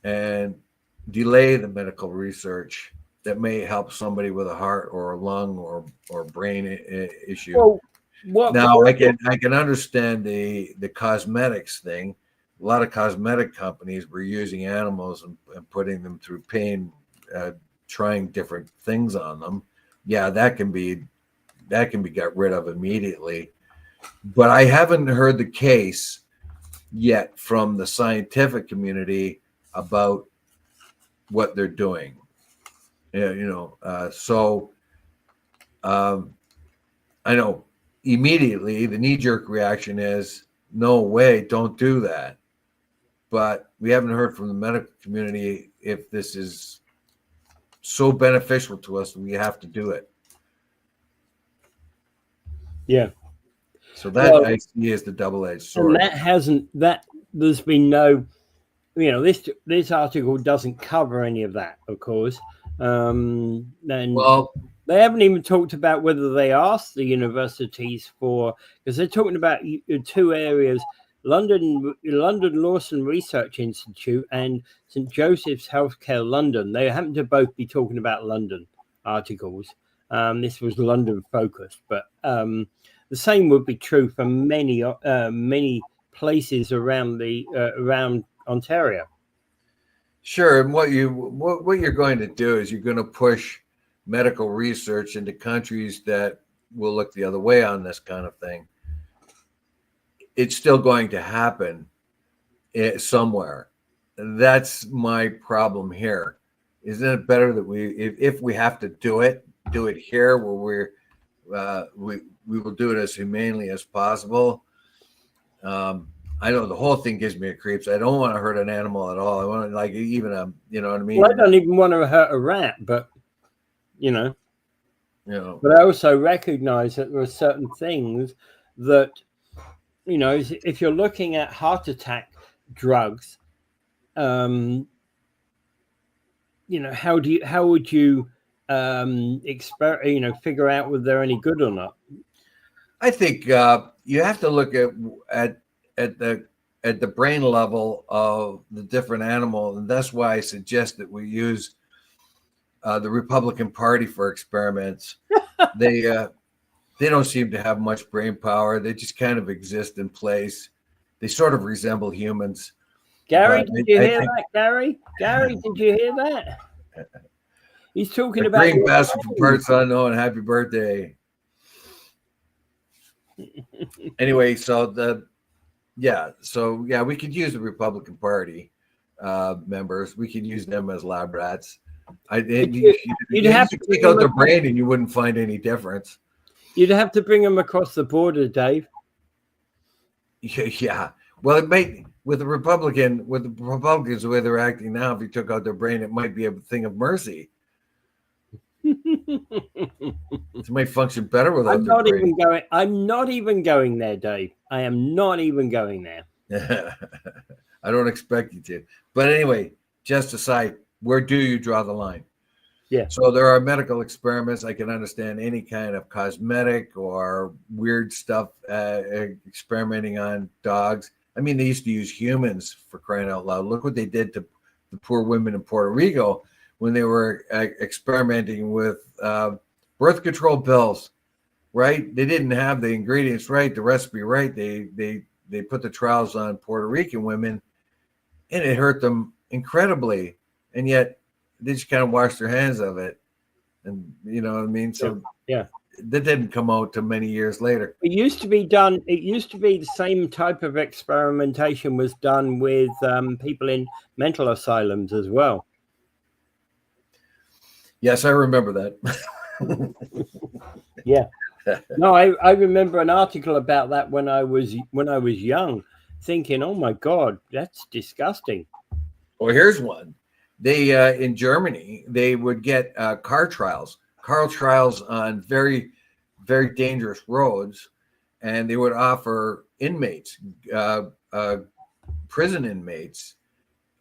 and delay the medical research that may help somebody with a heart or a lung or brain issue? Well, I can understand the cosmetics thing. A lot of cosmetic companies were using animals and putting them through pain, trying different things on them. Yeah, that can be got rid of immediately. But I haven't heard the case yet from the scientific community about what they're doing. So I know immediately the knee-jerk reaction is, no way, don't do that. But we haven't heard from the medical community if this is so beneficial to us that we have to do it. Yeah. So that I see as the double-edged sword. And there's been no, this article doesn't cover any of that, of course. Well, They haven't even talked about whether they asked the universities for, because they're talking about two areas: London Lawson Research Institute and St Joseph's Healthcare London. They happen to both be talking about London articles. This was London focused, but the same would be true for many places around around Ontario. Sure, and what you're going to do is you're going to push medical research into countries that will look the other way on this kind of thing. It's still going to happen somewhere. That's my problem here. Isn't it better that if we have to do it here where we will do it as humanely as possible. I know the whole thing gives me a creeps. I don't want to hurt an animal at all. I want to, like, even you know what I mean? Well, I don't even want to hurt a rat, but But I also recognize that there are certain things that, if you're looking at heart attack drugs, how would you figure out whether they're any good or not? I think you have to look at the brain level of the different animal, and that's why I suggest that we use the Republican Party for experiments. They don't seem to have much brain power. They just kind of exist in place. They sort of resemble humans. Gary, did you hear that? Gary, did you hear that? He's talking about green bastard for parts unknown. Happy birthday. Anyway, we could use the Republican Party members. We could use them as lab rats. You'd have to take out their brain, and you wouldn't find any difference. You'd have to bring them across the border, Dave. Yeah. Well, it might with the Republicans the way they're acting now. If you took out their brain, it might be a thing of mercy. It might function better without. I'm not even going there, Dave. I am not even going there. I don't expect you to. But anyway, just aside, where do you draw the line? Yeah. So there are medical experiments. I can understand any kind of cosmetic or weird stuff experimenting on dogs. I mean, they used to use humans, for crying out loud. Look what they did to the poor women in Puerto Rico when they were experimenting with birth control pills, right? They didn't have the ingredients right, the recipe right. They put the trials on Puerto Rican women, and it hurt them incredibly. And yet they just kind of washed their hands of it. And you know what I mean? So yeah. That didn't come out till many years later. It used to be done. It used to be the same type of experimentation was done with people in mental asylums as well. Yes, I remember that. Yeah. No, I remember an article about that when I was young, thinking, "Oh my God, that's disgusting." Well, here's one. They in Germany, they would get car trials on very, very dangerous roads, and they would offer inmates, prison inmates,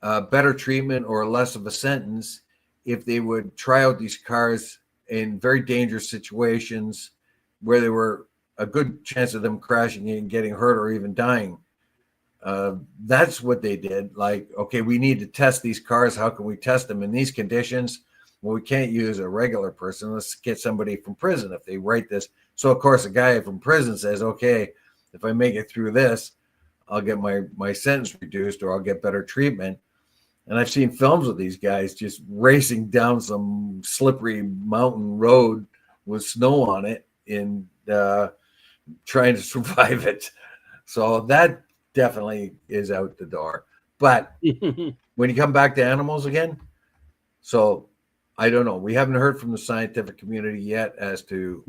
better treatment or less of a sentence if they would try out these cars in very dangerous situations where there were a good chance of them crashing and getting hurt or even dying. That's what they did. Like, okay, we need to test these cars. How can we test them in these conditions? Well, we can't use a regular person. Let's get somebody from prison if they write this. So, of course, a guy from prison says, okay, if I make it through this, I'll get my sentence reduced or I'll get better treatment. And I've seen films of these guys just racing down some slippery mountain road with snow on it and trying to survive it. So that definitely is out the door. But when you come back to animals again, so I don't know. We haven't heard from the scientific community yet as to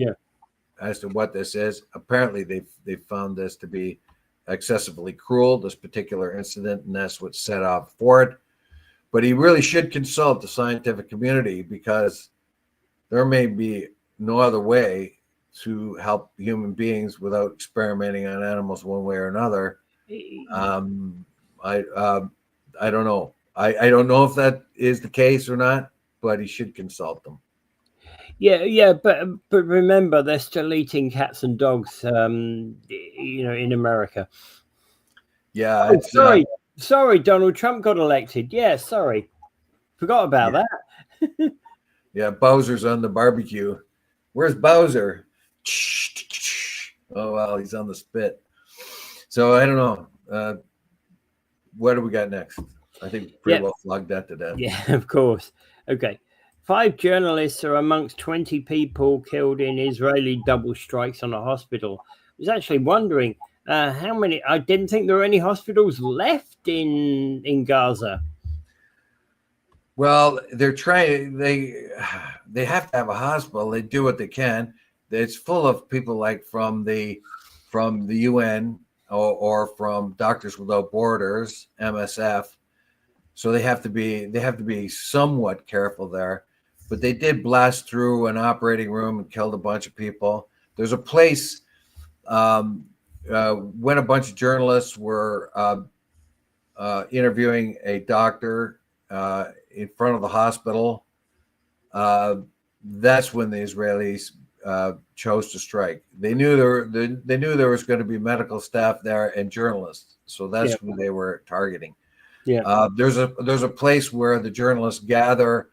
what this is. Apparently, they've found this to be excessively cruel, this particular incident, and that's what set off for it. But he really should consult the scientific community because there may be no other way to help human beings without experimenting on animals one way or another. I don't know. I don't know if that is the case or not, but he should consult them. Yeah, but remember, they're still eating cats and dogs. In America. Yeah, Oh, it's sorry, Donald Trump got elected. Yeah, sorry, forgot about that. yeah, Bowser's on the barbecue. Where's Bowser? Oh well, he's on the spit. So I don't know. What do we got next? I think pretty well flogged that to death. Yeah, of course. Okay. 5 journalists are amongst 20 people killed in Israeli double strikes on a hospital. I was actually wondering how many. I didn't think there were any hospitals left in Gaza. Well, they're trying. They have to have a hospital. They do what they can. It's full of people like from the UN or from Doctors Without Borders, MSF. So they have to be somewhat careful there. But they did blast through an operating room and killed a bunch of people. There's a place when a bunch of journalists were interviewing a doctor in front of the hospital. That's when the Israelis chose to strike. They knew there was going to be medical staff there and journalists, so that's who they were targeting. Yeah. There's a place where the journalists gather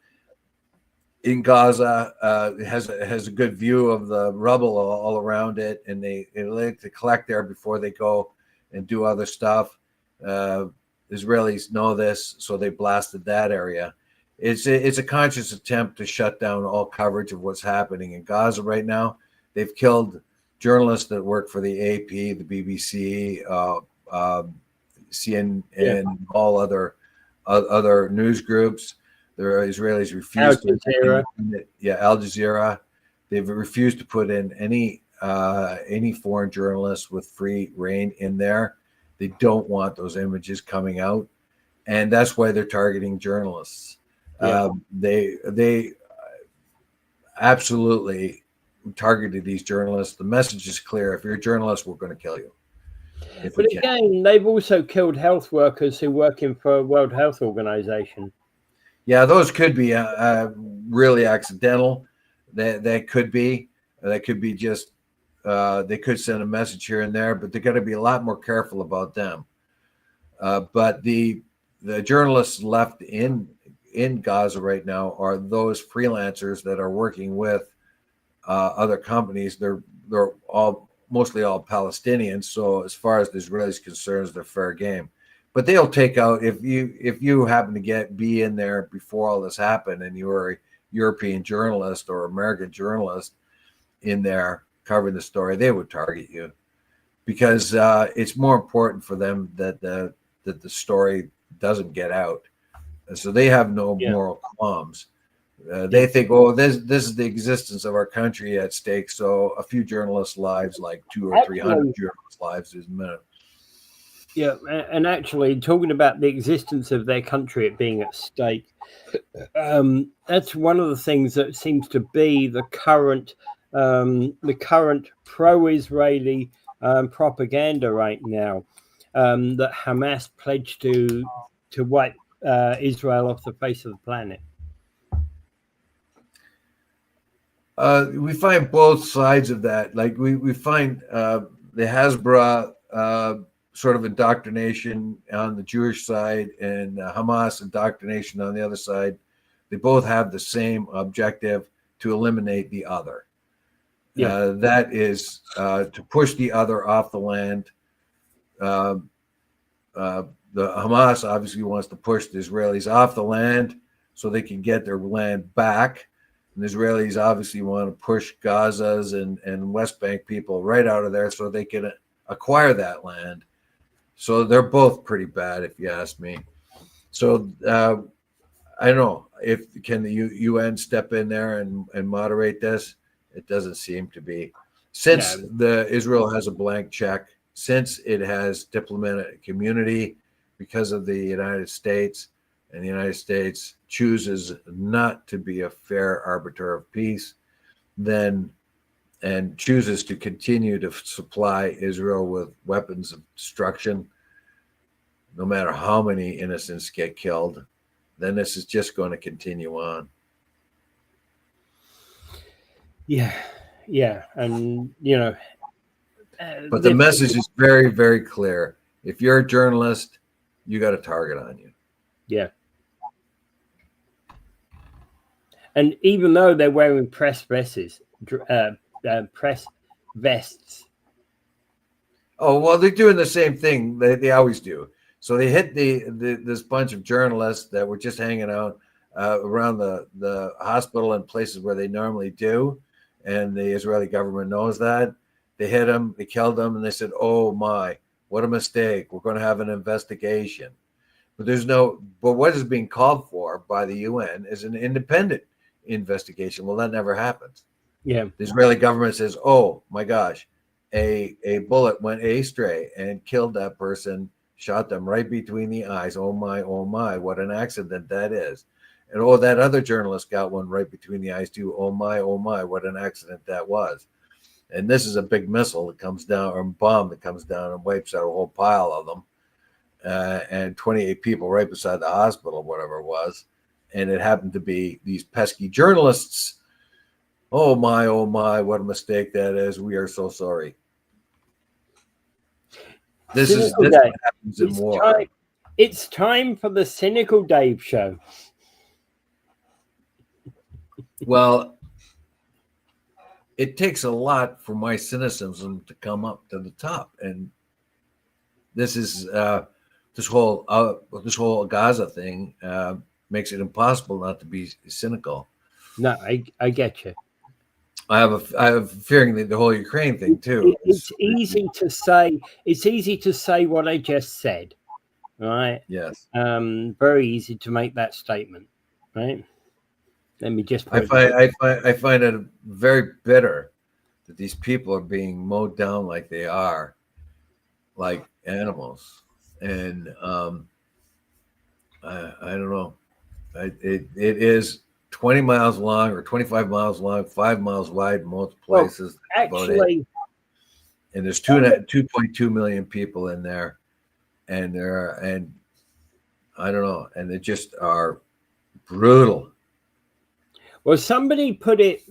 in Gaza. It has a good view of the rubble all around it, and they like to collect there before they go and do other stuff. Israelis know this, so they blasted that area. It's a conscious attempt to shut down all coverage of what's happening in Gaza right now. They've killed journalists that work for the AP, the BBC, CNN, all other news groups. The Israelis refused Al Jazeera. Al Jazeera. They've refused to put in any foreign journalists with free reign in there. They don't want those images coming out, and that's why they're targeting journalists. They absolutely targeted these journalists. The message is clear: if you're a journalist, we're going to kill you. But again, they've also killed health workers who work in for World Health Organization. Yeah, those could be really accidental. That could be. That could be just. They could send a message here and there, but they're going to be a lot more careful about them. But the journalists left in Gaza right now are those freelancers that are working with other companies. They're mostly all Palestinians. So as far as the Israelis concerns, they're fair game. But they'll take out if you happen to be in there before all this happened and you were a European journalist or American journalist in there covering the story, they would target you because it's more important for them that the story doesn't get out. And so they have no moral qualms. They think, oh, this is the existence of our country at stake. So a few journalists' lives, like 200 or 300 journalists' lives, is a minute. Yeah, and actually, talking about the existence of their country at being at stake, that's one of the things that seems to be the current pro-Israeli propaganda right now. That Hamas pledged to wipe Israel off the face of the planet. We find both sides of that. Like we find the Hezbollah sort of indoctrination on the Jewish side and Hamas indoctrination on the other side. They both have the same objective: to eliminate the other. That is to push the other off the land. The Hamas obviously wants to push the Israelis off the land so they can get their land back. And the Israelis obviously want to push Gaza's and West Bank people right out of there so they can acquire that land. So they're both pretty bad, if you ask me. So I don't know can the UN step in there and moderate this. It doesn't seem to be. Since Israel has a blank check, since it has diplomatic immunity because of the United States, and the United States chooses not to be a fair arbiter of peace, and chooses to continue to supply Israel with weapons of destruction, no matter how many innocents get killed, then this is just going to continue on. Yeah, yeah, and But the this, message is very, very clear. If you're a journalist, you got a target on you. yeah, and even though they're wearing press vests. Oh, well, they're doing the same thing. They always do. So they hit this bunch of journalists that were just hanging out around the hospital and places where they normally do. And the Israeli government knows that. They hit them, they killed them, and they said, oh, my, what a mistake. We're going to have an investigation. But what is being called for by the UN is an independent investigation. Well, that never happens. Yeah, The Israeli government says, oh, my gosh, a bullet went astray and killed that person, shot them right between the eyes. Oh my, what an accident that is. And oh, that other journalist got one right between the eyes too. Oh my, what an accident that was. And this is a big missile that comes down, or a bomb that comes down and wipes out a whole pile of them. And 28 people right beside the hospital, whatever it was. And it happened to be these pesky journalists. Oh my, what a mistake that is. We are so sorry. This what happens in war. It's time for the Cynical Dave show. Well, it takes a lot for my cynicism to come up to the top, and this is this whole Gaza thing makes it impossible not to be cynical. No, I get you. I have a fearing that the whole Ukraine thing too. It's easy to say. It's easy to say what I just said, right? Yes. Very easy to make that statement, right? Let me just. I find it very bitter that these people are being mowed down like they are, like animals, and I don't know. It is 20 miles long or 25 miles long, 5 miles wide in most places. Well, actually, and there's 2.2 million people in there, and I don't know, and they just are brutal. Well, somebody put it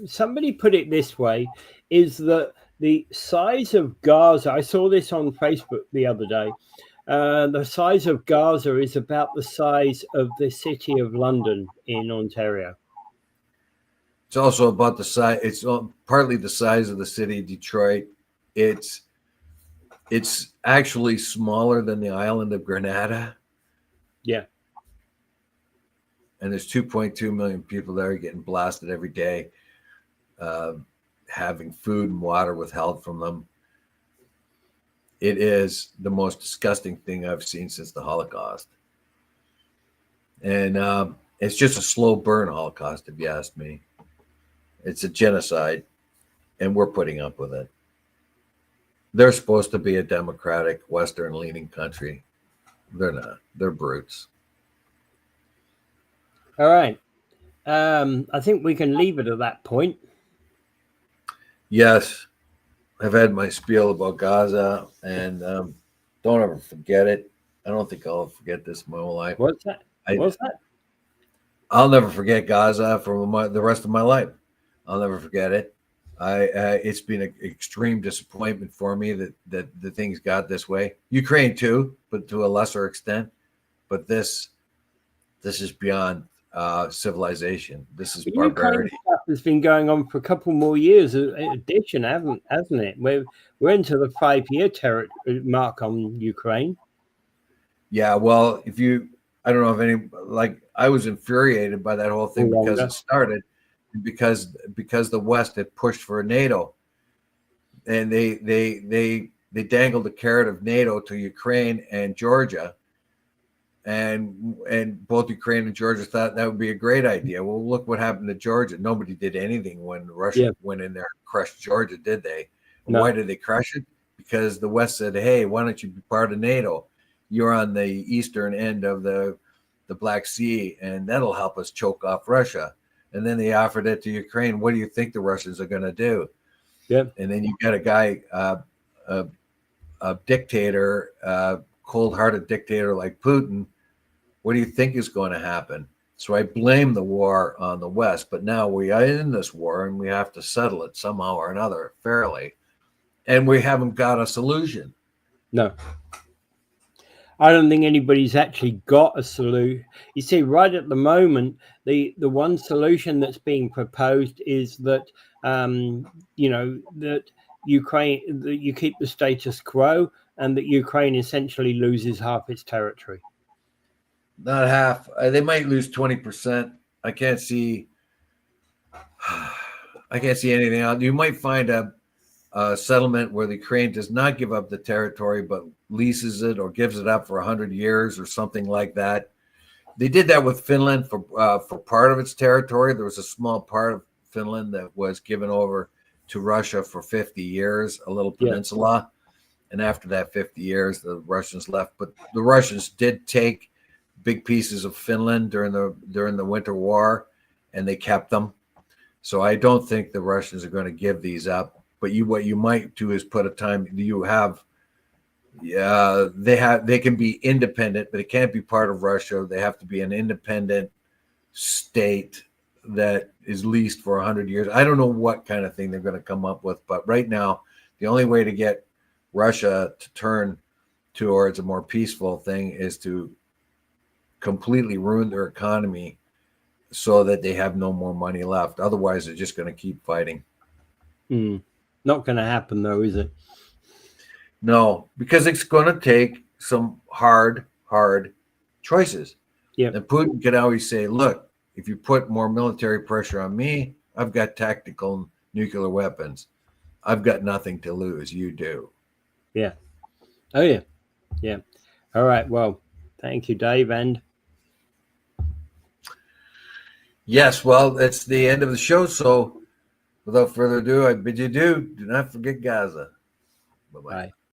this way: is that the size of Gaza? I saw this on Facebook the other day. The size of Gaza is about the size of the city of London in Ontario. It's also about the size. It's partly the size of the city of Detroit. It's actually smaller than the island of Grenada. Yeah. And there's 2.2 million people there getting blasted every day, having food and water withheld from them. It is the most disgusting thing I've seen since the Holocaust. And it's just a slow burn Holocaust, if you ask me. It's a genocide, and we're putting up with it. They're supposed to be a democratic, Western-leaning country. They're not. They're brutes. All right. I think we can leave it at that point. Yes. I've had my spiel about Gaza, and don't ever forget it. I don't think I'll forget this my whole life. What's that? What's that? I'll never forget Gaza for the rest of my life. I'll never forget it. It's been an extreme disappointment for me that the things got this way. Ukraine too, but to a lesser extent. But this is beyond civilization. This is barbarity. Stuff has been going on for a couple more years. Addition, hasn't it? We're into the 5-year mark on Ukraine. Yeah, well, I don't know if I was infuriated by that whole thing because it started because the West had pushed for NATO, and they dangled the carrot of NATO to Ukraine and Georgia. And both Ukraine and Georgia thought that would be a great idea. Well, look what happened to Georgia. Nobody did anything when Russia went in there and crushed Georgia, did they? No. Why did they crush it? Because the West said, hey, why don't you be part of NATO? You're on the eastern end of the Black Sea, and that'll help us choke off Russia. And then they offered it to Ukraine. What do you think the Russians are going to do? Yeah. And then you got a guy, a dictator, cold-hearted dictator like Putin. What do you think is going to happen? So I blame the war on the West, but now we are in this war and we have to settle it somehow or another fairly. And we haven't got a solution. No. I don't think anybody's actually got a solution. You see, right at the moment, the one solution that's being proposed is that that you keep the status quo, and that Ukraine essentially loses half its territory. Not half. They might lose 20%. I can't see. I can't see anything else. You might find a settlement where the Ukraine does not give up the territory, but leases it or gives it up for 100 years or something like that. They did that with Finland for part of its territory. There was a small part of Finland that was given over to Russia for 50 years, a little peninsula. Yeah. And after that 50 years, the Russians left. But the Russians did take big pieces of Finland during the Winter War, and they kept them. So I don't think the Russians are going to give these up. But what you might do is put a time. They can be independent, but it can't be part of Russia. They have to be an independent state that is leased for 100 years. I don't know what kind of thing they're going to come up with, but right now, the only way to get Russia to turn towards a more peaceful thing is to completely ruin their economy so that they have no more money left. Otherwise, they're just going to keep fighting. Not going to happen, though, is it? No, because it's going to take some hard choices. Yeah. And Putin can always say, look, if you put more military pressure on me, I've got tactical nuclear weapons. I've got nothing to lose. You do. Yeah. Oh, yeah. Yeah. All right. Well, thank you, Dave. And yes, well, it's the end of the show. So without further ado, I bid you do not forget Gaza. Bye-bye. Bye.